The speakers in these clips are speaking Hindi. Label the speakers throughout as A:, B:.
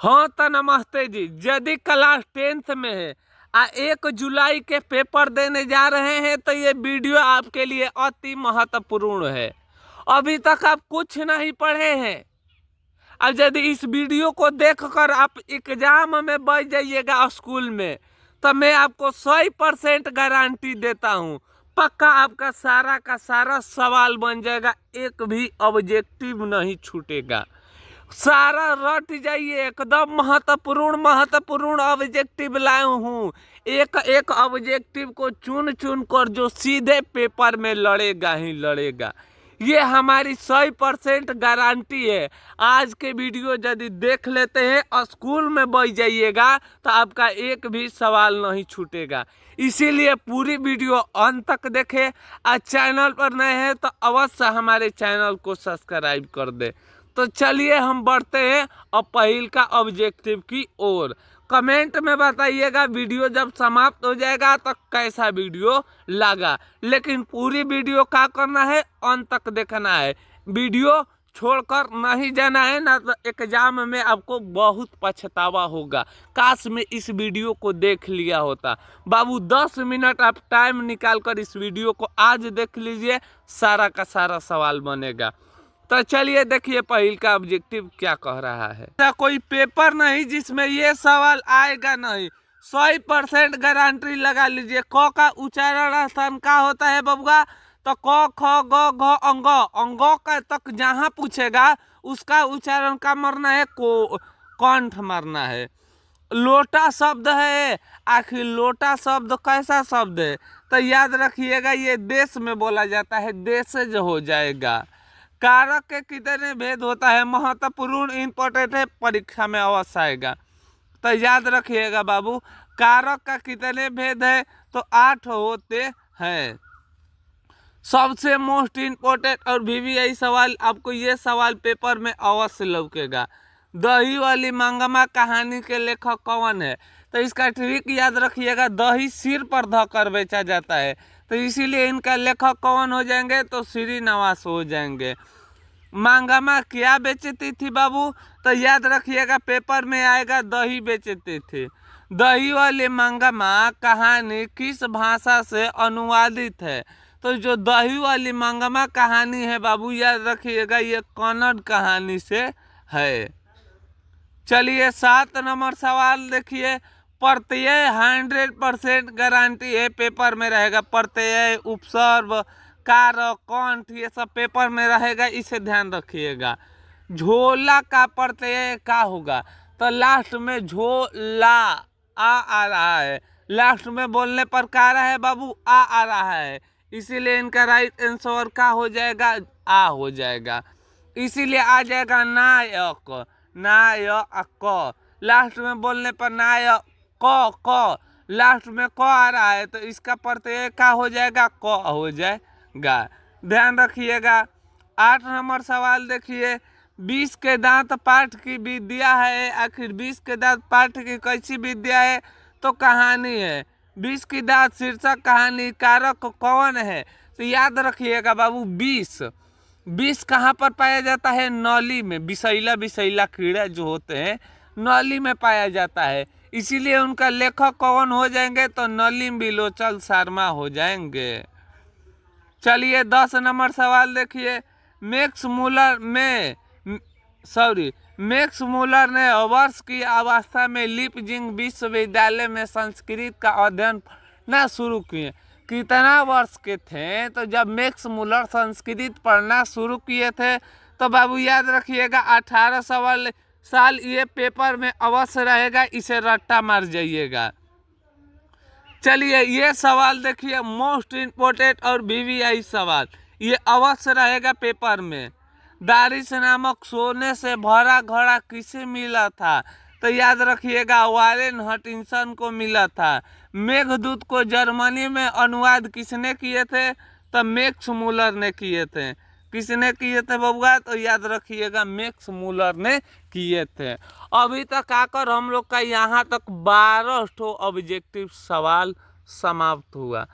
A: हाँ तो नमस्ते जी। यदि क्लास 10th में है 1 जुलाई के पेपर देने जा रहे हैं तो ये वीडियो आपके लिए अति महत्वपूर्ण है। अभी तक आप कुछ नहीं पढ़े हैं और यदि इस वीडियो को देखकर आप एग्जाम में बैठ जाइएगा स्कूल में तो मैं आपको 100% गारंटी देता हूँ, पक्का आपका सारा का सारा सवाल बन जाएगा, एक भी ऑब्जेक्टिव नहीं छूटेगा, सारा रट जाइए। एकदम महत्वपूर्ण ऑब्जेक्टिव लाया हूँ। एक एक ऑब्जेक्टिव को चुन चुन कर जो सीधे पेपर में लड़ेगा ही लड़ेगा, ये हमारी 100% गारंटी है। आज के वीडियो यदि देख लेते हैं स्कूल में बैठ जाइएगा तो आपका एक भी सवाल नहीं छूटेगा। इसीलिए पूरी वीडियो अंत तक देखें। आज चैनल पर नए हैं तो अवश्य हमारे चैनल को सब्सक्राइब कर दे। तो चलिए हम बढ़ते हैं अब पहल का ऑब्जेक्टिव की ओर। कमेंट में बताइएगा वीडियो जब समाप्त हो जाएगा तो कैसा वीडियो लगा, लेकिन पूरी वीडियो क्या करना है, अंत तक देखना है, वीडियो छोड़कर नहीं जाना है, ना तो एग्जाम में आपको बहुत पछतावा होगा। काश में इस वीडियो को देख लिया होता। बाबू 10 मिनट आप टाइम निकाल कर इस वीडियो को आज देख लीजिए, सारा का सारा सवाल बनेगा। तो चलिए देखिए पहल का ऑब्जेक्टिव क्या कह रहा है। ऐसा कोई पेपर नहीं जिसमें ये सवाल आएगा नहीं, 100% गारंटी लगा लीजिए। क का उच्चारण स्थान का होता है बबुआ, तो क ख ग घ अंग, अंगों का तक जहाँ पूछेगा उसका उच्चारण का मरना है, को कंठ मरना है। लोटा शब्द है, आखिर लोटा शब्द कैसा शब्द है, तो याद रखिएगा ये देश में बोला जाता है, देशज हो जाएगा। कारक के कितने भेद होता है, महत्वपूर्ण इंपॉर्टेंट है, परीक्षा में अवश्य आएगा, तो याद रखिएगा बाबू। कारक का कितने भेद है, तो 8 होते हैं। सबसे मोस्ट इंपॉर्टेंट और वीवीआई सवाल, आपको ये सवाल पेपर में अवश्य लौकेगा। दही वाली मंगमा कहानी के लेखक कौन है, तो इसका ट्रिक याद रखिएगा, दही सिर पर धकर बेचा जाता है, तो इसीलिए इनका लेखक कौन हो जाएंगे, तो श्रीनिवास हो जाएंगे। मंगमा क्या बेचती थी बाबू, तो याद रखिएगा पेपर में आएगा, दही बेचते थे। दही वाली मंगमा कहानी किस भाषा से अनुवादित है, तो जो दही वाली मंगमा कहानी है बाबू याद रखिएगा ये कन्नड़ कहानी से है। चलिए 7 नंबर सवाल देखिए। प्रत्यय 100% गारंटी है, पेपर में रहेगा। प्रत्यय, उपसर्ग, कारक, कंठ, ये सब पेपर में रहेगा, इसे ध्यान रखिएगा। झोला का प्रत्यय क्या होगा, तो लास्ट में झोला आ रहा है, लास्ट में बोलने पर क्या रहा है बाबू, आ रहा है, इसीलिए इनका राइट आंसर क्या हो जाएगा, आ हो जाएगा। इसीलिए आ जाएगा नायक, नायक, लास्ट में बोलने पर नायक, क लास्ट में क आ रहा है, तो इसका प्रत्यय क्या हो जाएगा, क हो जाएगा। ध्यान रखिएगा। 8 नंबर सवाल देखिए। 20 के दांत पाठ की विद्या है, आखिर 20 के दांत पाठ की कैसी विद्या है, तो कहानी है। 20 की दांत शीर्षक कहानी, कारक कौन है, तो याद रखिएगा बाबू 20 कहाँ पर पाया जाता है, नली में। विषैला कीड़ा जो होते हैं नली में पाया जाता है, इसीलिए उनका लेखक कौन हो जाएंगे, तो नलिनी विलोचन शर्मा हो जाएंगे। चलिए 10 नंबर सवाल देखिए। मैक्स मूलर ने वर्ष की अवस्था में लीपजिंग विश्वविद्यालय में संस्कृत का अध्ययन पढ़ना शुरू किए। कितना वर्ष के थे, तो जब मैक्स मूलर संस्कृत पढ़ना शुरू किए थे, तो बाबू याद रखिएगा 18 साल ये पेपर में अवश्य रहेगा, इसे रट्टा मार जाइएगा। चलिए ये सवाल देखिए, मोस्ट इम्पोर्टेंट और वीवीआई सवाल, ये अवश्य रहेगा पेपर में। दारिस नामक सोने से भरा घड़ा किसे मिला था, तो याद रखिएगा वारेन हटिंसन को मिला था। मेघदूत को जर्मनी में अनुवाद किसने किए थे, तो मैक्स मूलर ने किए थे। किसने किए थे बबुआ, तो याद रखिएगा मैक्स मूलर ने किए थे। अभी तक आकर हम लोग का यहाँ तक 12 ऑब्जेक्टिव सवाल समाप्त हुआ।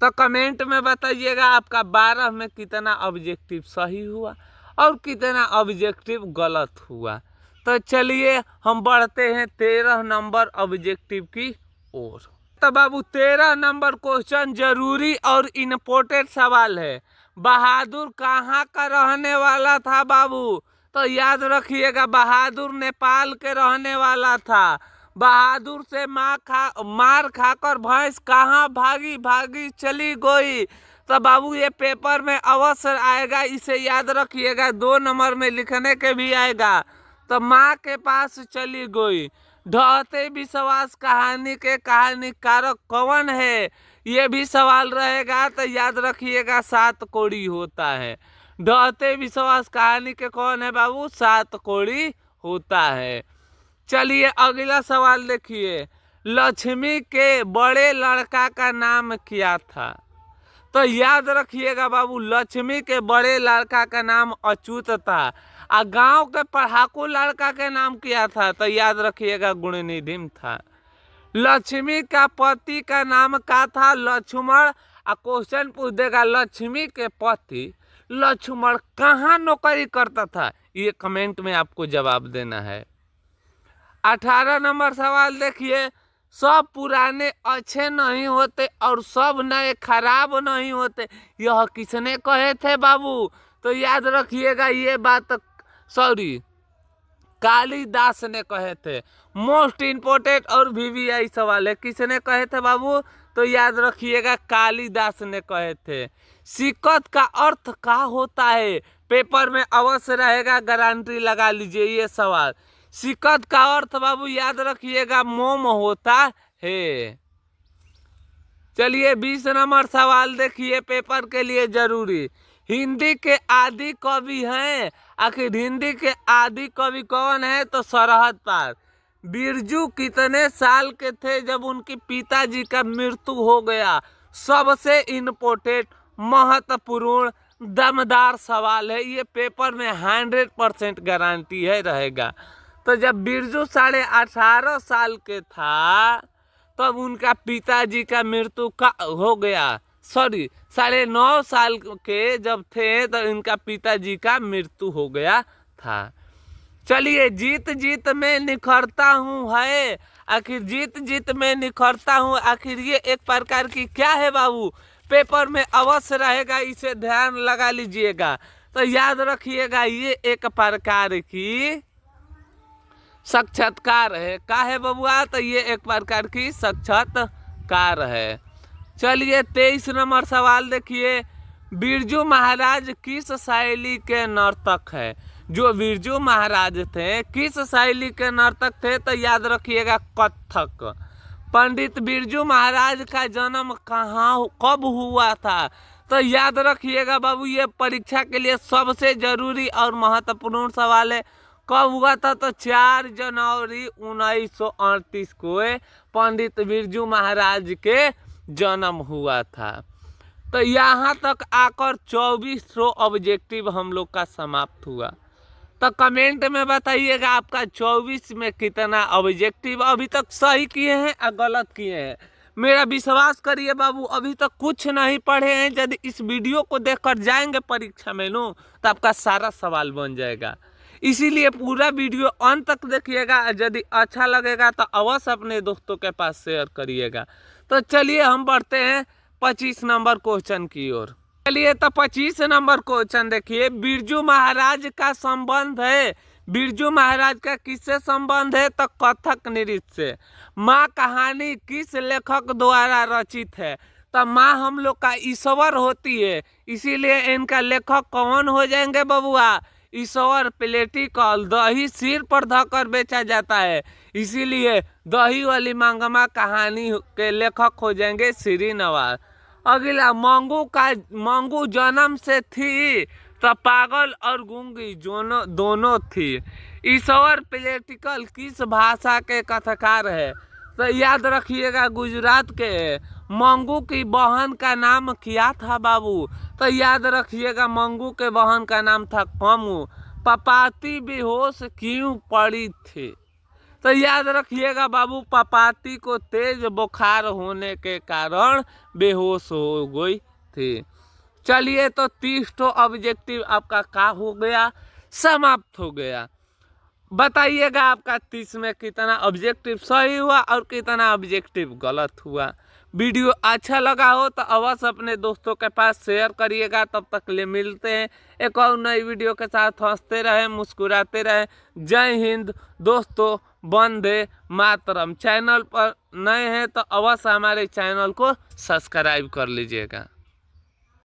A: तो कमेंट में बताइएगा आपका 12 में कितना ऑब्जेक्टिव सही हुआ और कितना ऑब्जेक्टिव गलत हुआ। तो चलिए हम बढ़ते हैं 13 नंबर ऑब्जेक्टिव की ओर। तो बाबू 13 नंबर क्वेश्चन जरूरी और इम्पोर्टेंट सवाल है। बहादुर कहाँ का रहने वाला था बाबू? तो याद रखिएगा, बहादुर नेपाल के रहने वाला था। बहादुर से मार खाकर भैंस कहाँ भागी भागी चली गई? तो बाबू ये पेपर में अवश्य आएगा, इसे याद रखिएगा। 2 नंबर में लिखने के भी आएगा। तो माँ के पास चली गई। ढहते विश्वास कहानी के कहानीकारक कौन है? ये भी सवाल रहेगा, तो याद रखिएगा 7 कोड़ी होता है। ढहते विश्वास कहानी के कौन है बाबू? 7 कोड़ी होता है। चलिए अगला सवाल देखिए, लक्ष्मी के बड़े लड़का का नाम क्या था? तो याद रखिएगा बाबू, लक्ष्मी के बड़े लड़का का नाम अच्युत था। आ गांव के पढ़ाकू लड़का के नाम क्या था? तो याद रखिएगा गुणनिधि था। लक्ष्मी का पति का नाम क्या था? लक्ष्मण। आ क्वेश्चन पूछ देगा, लक्ष्मी के पति लक्ष्मण कहाँ नौकरी करता था? ये कमेंट में आपको जवाब देना है। 18 नंबर सवाल देखिए, सब पुराने अच्छे नहीं होते और सब नए खराब नहीं होते, यह किसने कहे थे बाबू? तो याद रखिएगा ये बात, सॉरी, कालिदास ने कहे थे। मोस्ट इंपोर्टेंट और वीवीआई सवाल है, किसने कहे थे बाबू? तो याद रखिएगा कालिदास ने कहे थे। सिक्कत का अर्थ क्या होता है? पेपर में अवश्य रहेगा, गारंटी लगा लीजिए ये सवाल। सिक्कत का अर्थ बाबू याद रखिएगा मोम होता है। चलिए 20 नंबर सवाल देखिए, पेपर के लिए जरूरी। हिंदी के आदि कवि हैं, आखिर हिंदी के आदि कवि कौन है? तो सरहद पार। बिरजू कितने साल के थे जब उनके पिताजी का मृत्यु हो गया? सबसे इम्पोर्टेंट, महत्वपूर्ण, दमदार सवाल है, ये पेपर में 100% गारंटी है रहेगा। तो जब बिरजू 18.5 साल के था तब उनका पिताजी का मृत्यु का हो गया, सॉरी 9.5 साल के जब थे तो इनका पिताजी का मृत्यु हो गया था। चलिए जीत जीत में निखरता हूँ है, आखिर जीत जीत में निखरता हूँ, आखिर ये एक प्रकार की क्या है बाबू? पेपर में अवश्य रहेगा, इसे ध्यान लगा लीजिएगा। तो याद रखिएगा ये एक प्रकार की साक्षात्कार है। का है बबुआ? तो ये एक प्रकार की साक्षात्कार है। चलिए 23 नंबर सवाल देखिए, बिरजू महाराज किस शैली के नर्तक है? जो बिरजू महाराज थे किस शैली के नर्तक थे? तो याद रखिएगा कथक। पंडित बिरजू महाराज का जन्म कहाँ कब हुआ था? तो याद रखिएगा बाबू ये परीक्षा के लिए सबसे जरूरी और महत्वपूर्ण सवाल है। कब हुआ था? तो 4 जनवरी 1938 को पंडित बिरजू महाराज के जन्म हुआ था। तो यहाँ तक आकर 24 ऑब्जेक्टिव हम लोग का समाप्त हुआ। तो कमेंट में बताइएगा आपका 24 में कितना ऑब्जेक्टिव अभी तक सही किए हैं या गलत किए हैं। मेरा विश्वास करिए बाबू, अभी तक कुछ नहीं पढ़े हैं। यदि इस वीडियो को देखकर जाएंगे परीक्षा में नो तो आपका सारा सवाल बन जाएगा। इसीलिए पूरा वीडियो अंत तक देखिएगा, यदि अच्छा लगेगा तो अवश्य अपने दोस्तों के पास शेयर करिएगा। तो चलिए हम बढ़ते हैं 25 नंबर क्वेश्चन की ओर। चलिए तो 25 नंबर क्वेश्चन देखिए, बिरजू महाराज का संबंध है, बिरजू महाराज का किससे संबंध है? तो कथक नृत्य से। माँ कहानी किस लेखक द्वारा रचित है? तो माँ हम लोग का ईश्वर होती है, इसीलिए इनका लेखक कौन हो जाएंगे बबुआ? ईश्वर प्लेटिकल। दही सिर पर धकर बेचा जाता है, इसीलिए दही वाली मांगमा कहानी के लेखक हो जाएंगे श्रीनिवास। अगला, मंगू जन्म से थी तो पागल और गूंगी दोनों थी। ईश्वर प्लेटिकल किस भाषा के कथाकार है? तो याद रखिएगा गुजरात के। मंगू की बहन का नाम क्या था बाबू? तो याद रखिएगा मंगू के बहन का नाम था कमू। पपाती बेहोश क्यों पड़ी थी? तो याद रखिएगा बाबू पपाती को तेज बुखार होने के कारण बेहोश हो गई थी। चलिए तो 30 ऑब्जेक्टिव आपका क्या हो गया? समाप्त हो गया। बताइएगा आपका 30 में कितना ऑब्जेक्टिव सही हुआ और कितना ऑब्जेक्टिव गलत हुआ। वीडियो अच्छा लगा हो तो अवश्य अपने दोस्तों के पास शेयर करिएगा। तब तक ले मिलते हैं एक और नई वीडियो के साथ। हंसते रहें, मुस्कुराते रहें। जय हिंद दोस्तों, वंदे मातरम। चैनल पर नए हैं तो अवश्य हमारे चैनल को सब्सक्राइब कर लीजिएगा।